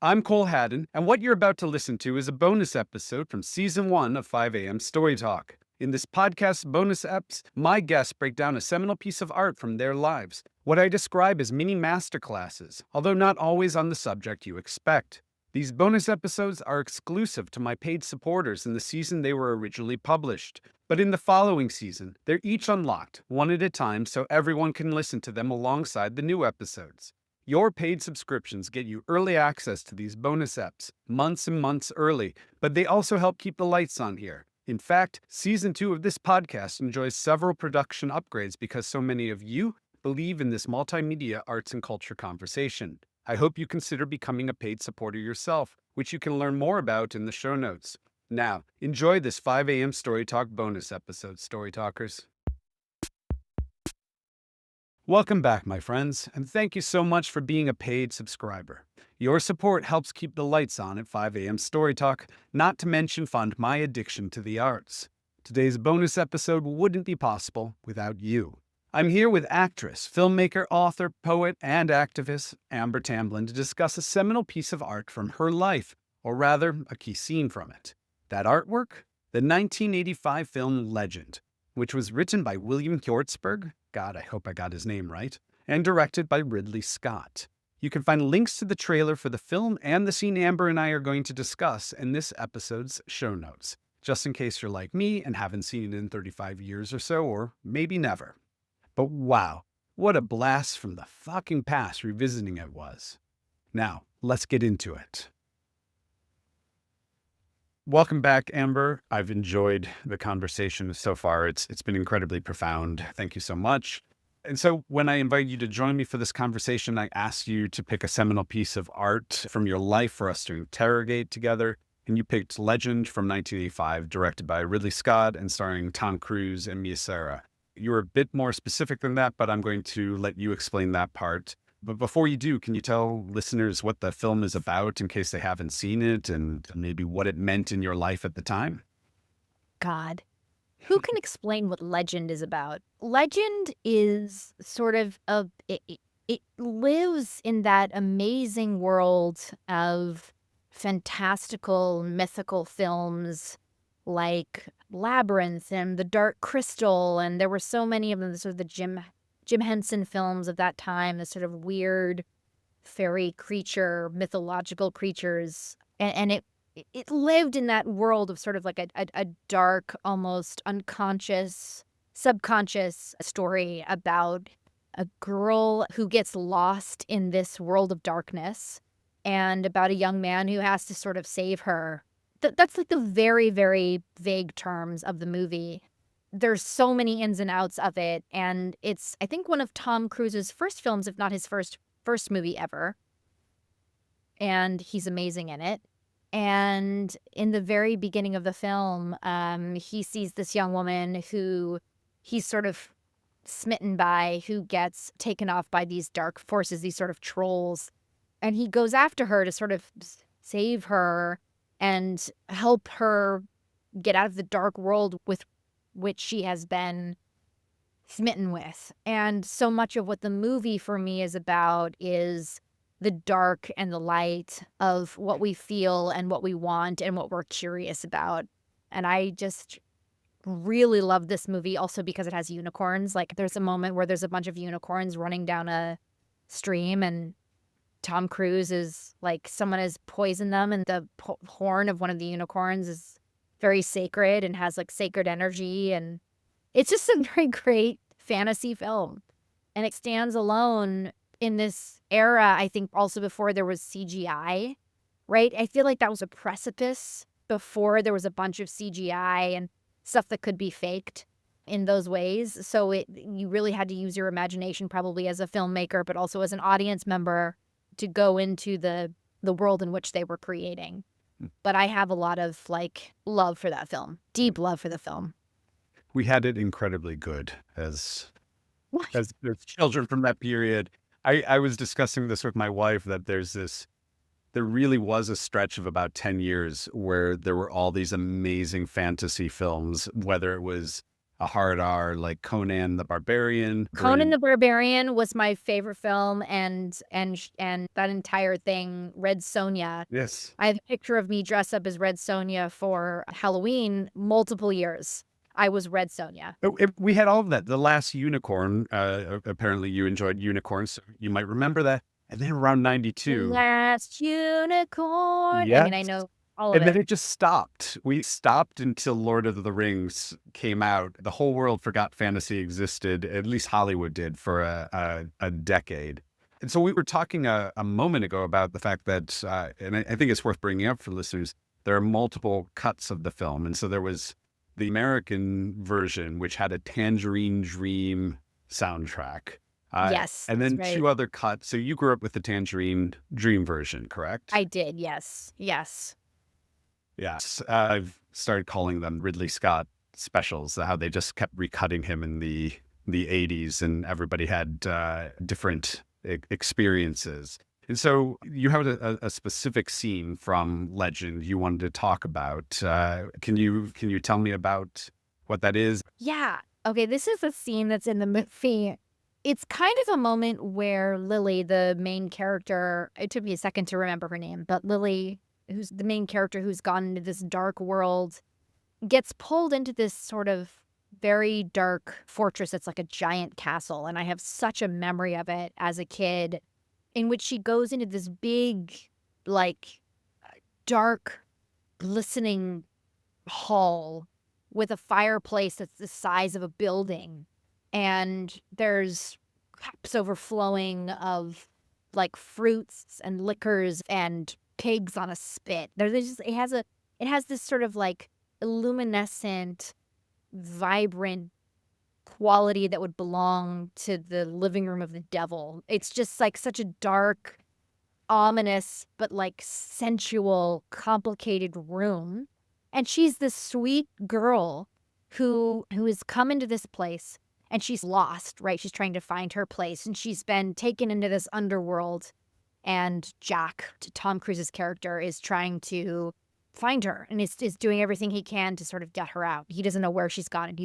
I'm Cole Haddon, and what you're about to listen to is a bonus episode from Season 1 of 5am Story Talk. In this podcast bonus eps, my guests break down a seminal piece of art from their lives, what I describe as mini masterclasses, although not always on the subject you expect. These bonus episodes are exclusive to my paid supporters in the season they were originally published. But in the following season, they're each unlocked, one at a time, so everyone can listen to them alongside the new episodes. Your paid subscriptions get you early access to these bonus eps, months and months early, but they also help keep the lights on here. In fact, Season 2 of this podcast enjoys several production upgrades because so many of you believe in this multimedia arts and culture conversation. I hope you consider becoming a paid supporter yourself, which you can learn more about in the show notes. Now, enjoy this 5am Story Talk bonus episode, Story Talkers. Welcome back, my friends, and thank you so much for being a paid subscriber. Your support helps keep the lights on at 5am Story Talk, not to mention fund my addiction to the arts. Today's bonus episode wouldn't be possible without you. I'm here with actress, filmmaker, author, poet, and activist Amber Tamblyn to discuss a seminal piece of art from her life, or rather, a key scene from it. That artwork? The 1985 film Legend, which was written by William Hjortsberg, God, I hope I got his name right, and directed by Ridley Scott. You can find links to the trailer for the film and the scene Amber and I are going to discuss in this episode's show notes, just in case you're like me and haven't seen it in 35 years or so, or maybe never. But wow, what a blast from the fucking past revisiting it was. Now, let's get into it. Welcome back, Amber. I've enjoyed the conversation so far. It's been incredibly profound. Thank you so much. And so when I invited you to join me for this conversation, I asked you to pick a seminal piece of art from your life for us to interrogate together. And you picked Legend from 1985, directed by Ridley Scott and starring Tom Cruise and Mia Sara. You were a bit more specific than that, but I'm going to let you explain that part. But before you do, can you tell listeners what the film is about in case they haven't seen it and maybe what it meant in your life at the time? God, who can explain what Legend is about? Legend is sort of it lives in that amazing world of fantastical, mythical films like Labyrinth and The Dark Crystal, and there were so many of them, sort of the Jim Henson films of that time, the sort of weird fairy creature, mythological creatures. And it lived in that world of sort of like a dark, almost unconscious, subconscious story about a girl who gets lost in this world of darkness and about a young man who has to sort of save her. That's like the very, very vague terms of the movie. There's so many ins and outs of it, and it's, I think, one of Tom Cruise's first films, if not his first movie ever. And he's amazing in it. And in the very beginning of the film, he sees this young woman who he's sort of smitten by, who gets taken off by these dark forces, these sort of trolls. And he goes after her to sort of save her and help her get out of the dark world with which she has been smitten with. And so much of what the movie for me is about is the dark and the light of what we feel and what we want and what we're curious about. And I just really love this movie also because it has unicorns. Like, there's a moment where there's a bunch of unicorns running down a stream and Tom Cruise is like, someone has poisoned them, and the horn of one of the unicorns is very sacred and has like sacred energy, and it's just a very great fantasy film. And it stands alone in this era, I think, also before there was CGI, right? I feel like that was a precipice before there was a bunch of CGI and stuff that could be faked in those ways. So you really had to use your imagination, probably as a filmmaker, but also as an audience member, to go into the world in which they were creating. But I have a lot of like love for that film, deep love for the film. We had it incredibly good as children from that period. I was discussing this with my wife, that there really was a stretch of about 10 years where there were all these amazing fantasy films, whether it was a hard R like Conan the Barbarian or Conan the Barbarian was my favorite film, and that entire thing, Red Sonja. yes. I have a picture of me dressed up as Red Sonja for Halloween multiple years. I was Red Sonja. We had all of that. The Last Unicorn, apparently you enjoyed Unicorns, so you might remember that. And then around 92, Last unicorn. I yes. mean, I know all of And then it. it just stopped. We stopped until Lord of the Rings came out. The whole world forgot fantasy existed, at least Hollywood did, for a decade. And so we were talking a moment ago about the fact that, and I think it's worth bringing up for listeners, there are multiple cuts of the film. And so there was the American version, which had a Tangerine Dream soundtrack. Yes, And that's then right. two other cuts. So you grew up with the Tangerine Dream version, correct? I did, yes. Yes. Yes. I've started calling them Ridley Scott specials, how they just kept recutting him in the 80s and everybody had different experiences. And so you have a specific scene from Legend you wanted to talk about. Can you tell me about what that is? Yeah. Okay, this is a scene that's in the movie. It's kind of a moment where Lily, the main character, it took me a second to remember her name, but Lily, who's the main character who's gone into this dark world, gets pulled into this sort of very dark fortress that's like a giant castle. And I have such a memory of it as a kid, in which she goes into this big, like, dark, glistening hall with a fireplace that's the size of a building. And there's cups overflowing of like fruits and liquors and pigs on a spit. There's just, it has this sort of like luminescent, vibrant quality that would belong to the living room of the devil. It's just like such a dark, ominous, but like sensual, complicated room. And she's this sweet girl who has come into this place and she's lost, right? She's trying to find her place and she's been taken into this underworld. And Jack, Tom Cruise's character, is trying to find her and is doing everything he can to sort of get her out. He doesn't know where she's gone and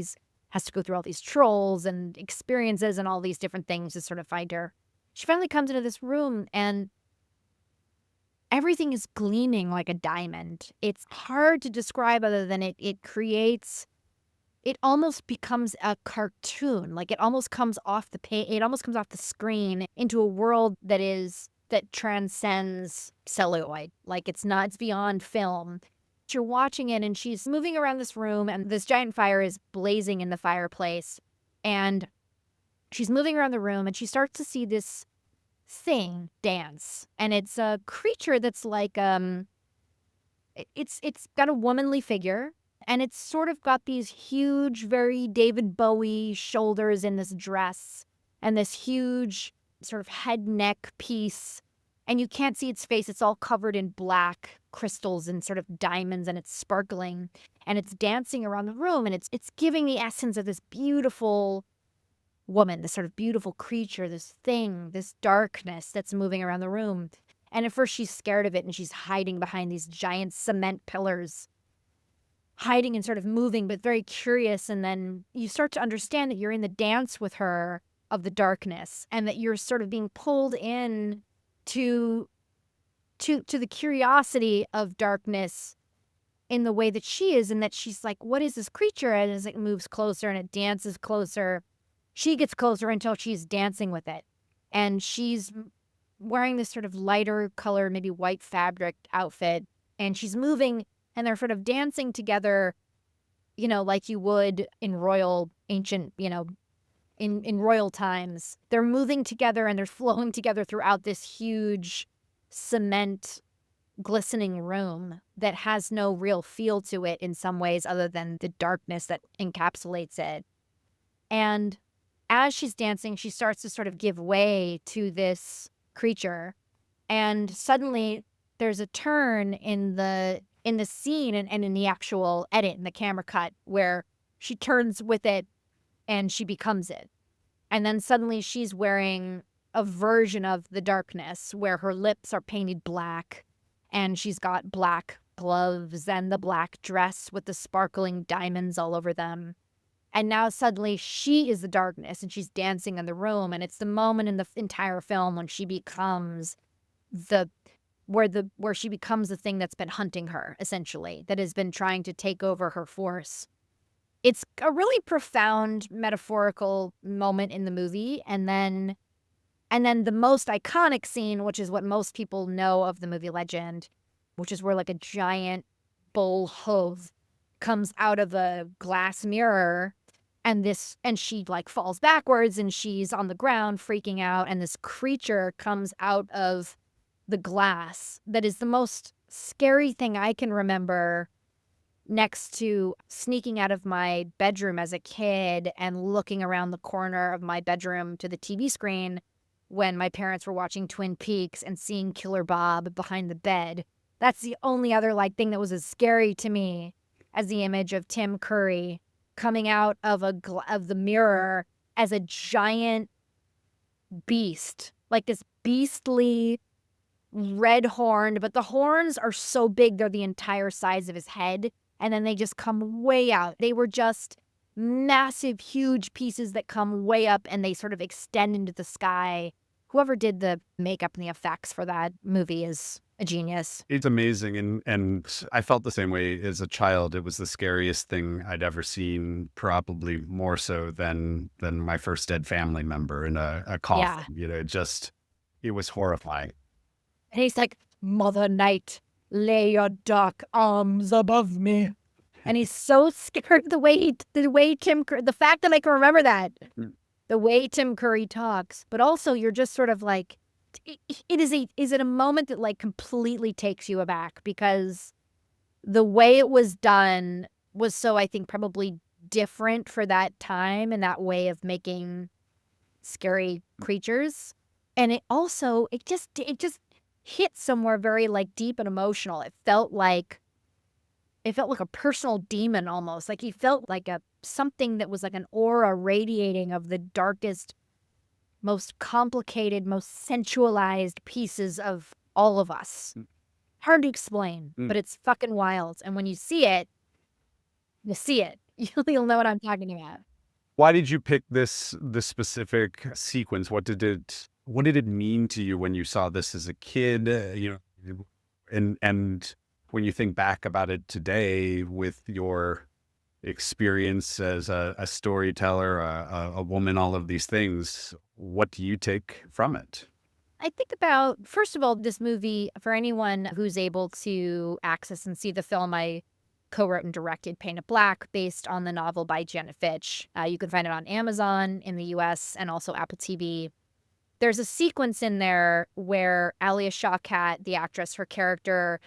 has to go through all these trolls and experiences and all these different things to sort of find her. She finally comes into this room and everything is gleaming like a diamond. It's hard to describe other than it creates, it almost becomes a cartoon. Like it almost comes off the page, it almost comes off the screen into a world that transcends celluloid. Like it's beyond film. You're watching it and she's moving around this room and this giant fire is blazing in the fireplace. And she's moving around the room and she starts to see this thing dance, and it's a creature that's like it's got a womanly figure, and it's sort of got these huge, very David Bowie shoulders in this dress and this huge sort of head neck piece, and you can't see its face. It's all covered in black crystals and sort of diamonds, and it's sparkling, and it's dancing around the room, and it's giving the essence of this beautiful woman, this sort of beautiful creature, this thing, this darkness that's moving around the room. And at first she's scared of it and she's hiding behind these giant cement pillars, hiding and sort of moving, but very curious. And then you start to understand that you're in the dance with her of the darkness and that you're sort of being pulled in to the curiosity of darkness in the way that she is, and that she's like, what is this creature? And as it moves closer and it dances closer, she gets closer until she's dancing with it. And she's wearing this sort of lighter color, maybe white fabric outfit. And she's moving and they're sort of dancing together, you know, like you would in royal ancient, you know, in royal times. They're moving together and they're flowing together throughout this huge cement glistening room that has no real feel to it in some ways other than the darkness that encapsulates it. And as she's dancing, she starts to sort of give way to this creature. And suddenly there's a turn in the scene and in the actual edit, in the camera cut, where she turns with it and she becomes it. And then suddenly she's wearing a version of the darkness where her lips are painted black and she's got black gloves and the black dress with the sparkling diamonds all over them. And now suddenly she is the darkness and she's dancing in the room. And it's the moment in the entire film when she becomes where she becomes the thing that's been hunting her, essentially, that has been trying to take over her force. It's a really profound metaphorical moment in the movie. And then the most iconic scene, which is what most people know of the movie Legend, which is where like a giant bull hove comes out of a glass mirror, and she like falls backwards and she's on the ground freaking out, and this creature comes out of the glass that is the most scary thing I can remember, next to sneaking out of my bedroom as a kid and looking around the corner of my bedroom to the TV screen when my parents were watching Twin Peaks and seeing Killer Bob behind the bed. That's the only other like thing that was as scary to me as the image of Tim Curry coming out of the mirror as a giant beast, like this beastly red horned, but the horns are so big they're the entire size of his head, and then they just come way out. They were just massive, huge pieces that come way up and they sort of extend into the sky. Whoever did the makeup and the effects for that movie is a genius. It's amazing, and I felt the same way as a child. It was the scariest thing I'd ever seen, probably more so than my first dead family member in a coffin. Yeah. It was horrifying. And he's like, "Mother Night, lay your dark arms above me." And he's so scared the fact that I can remember that, the way Tim Curry talks, but also you're just sort of like, is it a moment that like completely takes you aback, because the way it was done was so, I think, probably different for that time and that way of making scary creatures. And it just hit somewhere very like deep and emotional. It felt like a personal demon almost. Like he felt like something that was like an aura radiating of the darkest, most complicated, most sensualized pieces of all of us. Hard to explain, but it's fucking wild. And when you see it, you'll know what I'm talking about. Why did you pick this specific sequence? What did it mean to you when you saw this as a kid? And when you think back about it today with your experience as a storyteller, a woman, all of these things, what do you take from it? I think about, first of all, this movie, for anyone who's able to access and see the film I co-wrote and directed, Painted Black, based on the novel by Janet Fitch. You can find it on Amazon in the US and also Apple TV. There's a sequence in there where Alia Shawkat, the actress, her character,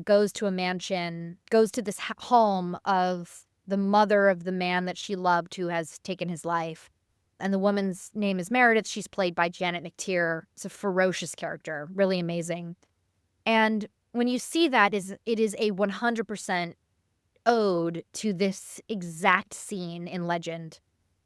goes to a mansion, goes to this home of the mother of the man that she loved who has taken his life. And the woman's name is Meredith. She's played by Janet McTeer. It's a ferocious character, really amazing. And when you see that, it is a 100% ode to this exact scene in Legend.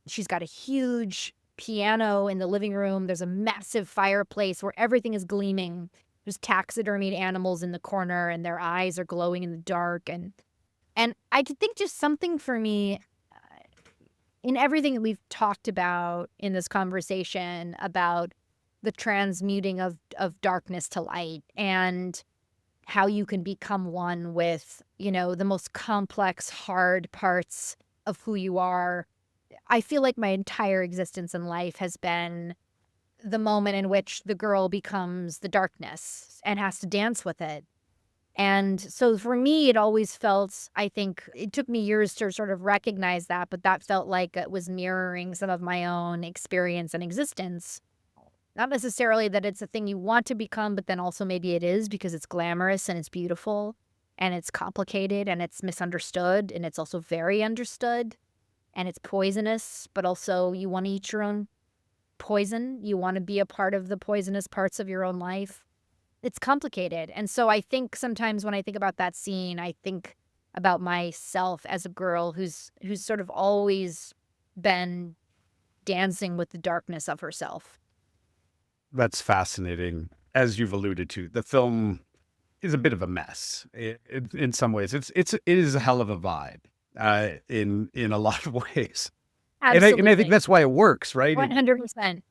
She's got a huge piano in the living room. There's a massive fireplace where everything is gleaming. There's taxidermied animals in the corner and their eyes are glowing in the dark. And I think just something for me in everything that we've talked about in this conversation about the transmuting of darkness to light and how you can become one with, the most complex, hard parts of who you are. I feel like my entire existence in life has been the moment in which the girl becomes the darkness and has to dance with it. And so for me, it always felt, I think it took me years to sort of recognize that, but that felt like it was mirroring some of my own experience and existence. Not necessarily that it's a thing you want to become, but then also maybe it is because it's glamorous and it's beautiful and it's complicated and it's misunderstood and it's also very understood and it's poisonous, but also you want to eat your own poison. You want to be a part of the poisonous parts of your own life. It's complicated. And so I think sometimes when I think about that scene, I think about myself as a girl who's sort of always been dancing with the darkness of herself. That's fascinating. As you've alluded to, the film is a bit of a mess. In some ways, it is a hell of a vibe. in a lot of ways. And I think Absolutely. that's why it works, right? 100%.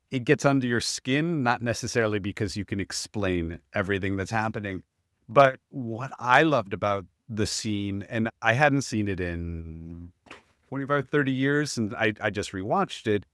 It gets under your skin, not necessarily because you can explain everything that's happening. But what I loved about the scene, and I hadn't seen it in 25, 30 years, and I just rewatched it,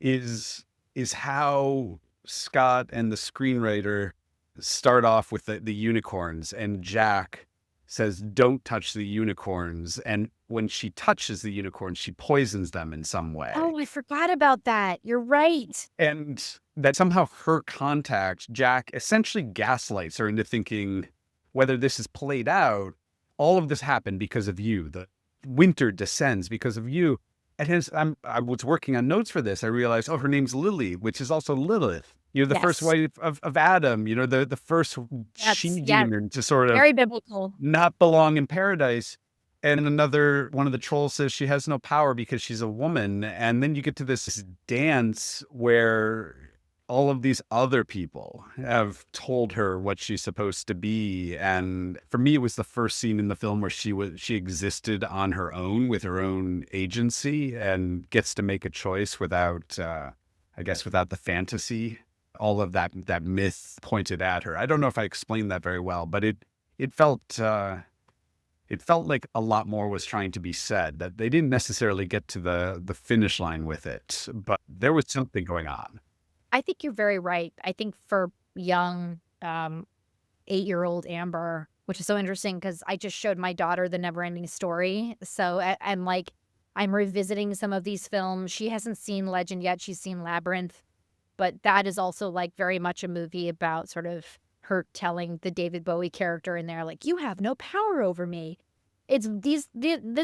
is how Scott and the screenwriter start off with the unicorns, and Jack says, "Don't touch the unicorns." And when she touches the unicorns, she poisons them in some way. Oh, I forgot about that. You're right. And that somehow her contact, Jack, essentially gaslights her into thinking, whether this is played out, all of this happened because of you. The winter descends because of you. And I was working on notes for this. I realized, oh, her name's Lily, which is also Lilith. The first Yes. wife of Adam, the first Yes, she-demon to sort of Very biblical. not belong in paradise. And another one of the trolls says she has no power because she's a woman. And then you get to this dance where all of these other people have told her what she's supposed to be. And for me, it was the first scene in the film where she existed on her own with her own agency and gets to make a choice without, without the fantasy, all of that myth pointed at her. I don't know if I explained that very well, but it felt like a lot more was trying to be said, that they didn't necessarily get to the finish line with it, but there was something going on. I think you're very right. I think for young 8-year-old Amber, which is so interesting because I just showed my daughter The Neverending Story. So I'm revisiting some of these films. She hasn't seen Legend yet. She's seen Labyrinth. But that is also like very much a movie about sort of her telling the David Bowie character in there, like, you have no power over me. This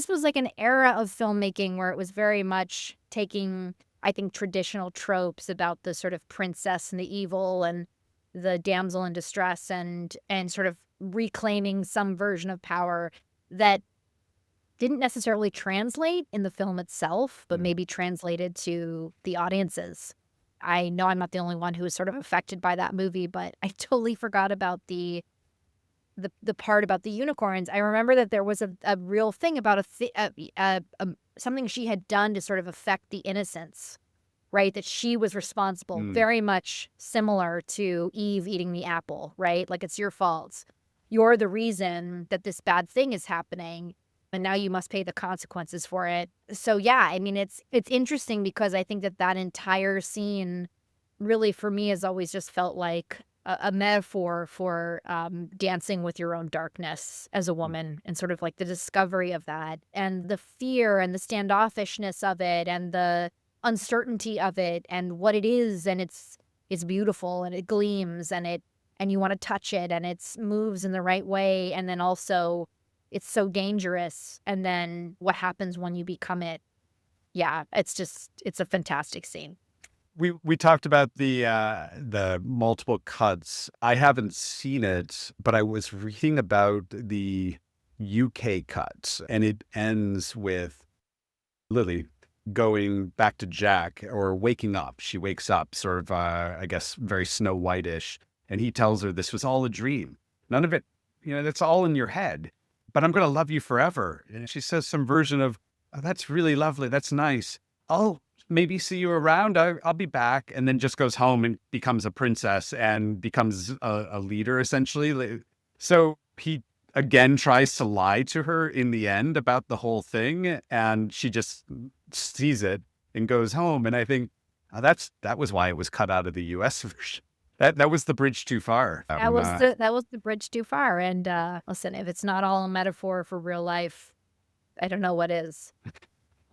was like an era of filmmaking where it was very much taking, I think, traditional tropes about the sort of princess and the evil and the damsel in distress and sort of reclaiming some version of power that didn't necessarily translate in the film itself, but maybe translated to the audiences. I know I'm not the only one who was sort of affected by that movie, but I totally forgot about the part about the unicorns. I remember that there was a real thing about something she had done to sort of affect the innocents, right? That she was responsible, very much similar to Eve eating the apple, right? Like, it's your fault. You're the reason that this bad thing is happening, and now you must pay the consequences for it. So yeah, I mean, it's interesting because I think that entire scene really, for me, has always just felt like a metaphor for dancing with your own darkness as a woman, and sort of like the discovery of that, and the fear and the standoffishness of it, and the uncertainty of it, and what it is, and it's beautiful, and it gleams, and you want to touch it, and it moves in the right way, and then also it's so dangerous, and then what happens when you become it. Yeah, it's a fantastic scene. We talked about the multiple cuts. I haven't seen it, but I was reading about the UK cuts, and it ends with Lily going back to Jack, or waking up. She wakes up sort of, I guess, very Snow White-ish, and he tells her this was all a dream. None of it, that's all in your head, but I'm going to love you forever. And she says some version of, oh, that's really lovely. That's nice. I'll maybe see you around. I'll be back. And then just goes home and becomes a princess and becomes a leader, essentially. So he again tries to lie to her in the end about the whole thing, and she just sees it and goes home. And I think that was why it was cut out of the US version. That was the bridge too far. That was the bridge too far. And listen, if it's not all a metaphor for real life, I don't know what is.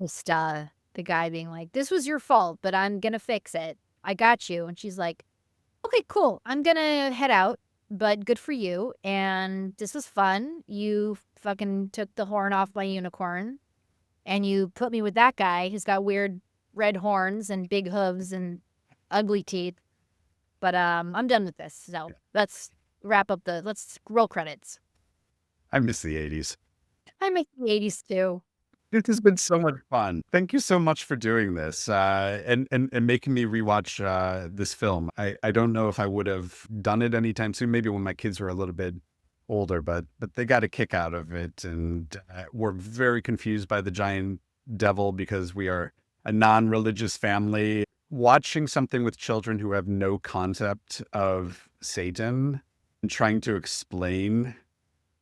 Just the guy being like, this was your fault, but I'm gonna fix it. I got you. And she's like, okay, cool. I'm gonna head out, but good for you. And this was fun. You fucking took the horn off my unicorn, and you put me with that guy who's got weird red horns and big hooves and ugly teeth. But I'm done with this. So let's wrap up let's roll credits. I miss the 80s. I miss the 80s too. It has been so much fun. Thank you so much for doing this and making me rewatch this film. I don't know if I would have done it anytime soon, maybe when my kids were a little bit older, but they got a kick out of it, and we're very confused by the giant devil because we are a non-religious family. Watching something with children who have no concept of Satan and trying to explain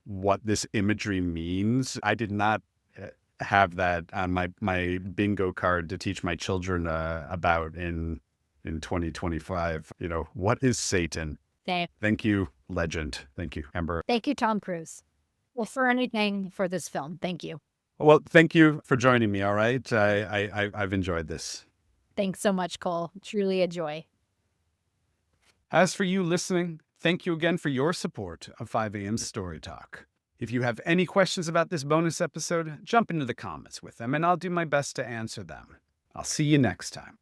what this imagery means, I did not have that on my bingo card to teach my children about in 2025. What is Satan? Thank you, legend. Thank you, Amber. Thank you, Tom Cruise. Well, for anything for this film, thank you. Well, thank you for joining me, all right? I've enjoyed this. Thanks so much, Cole. Truly a joy. As for you listening, thank you again for your support of 5 a.m. Story Talk. If you have any questions about this bonus episode, jump into the comments with them, and I'll do my best to answer them. I'll see you next time.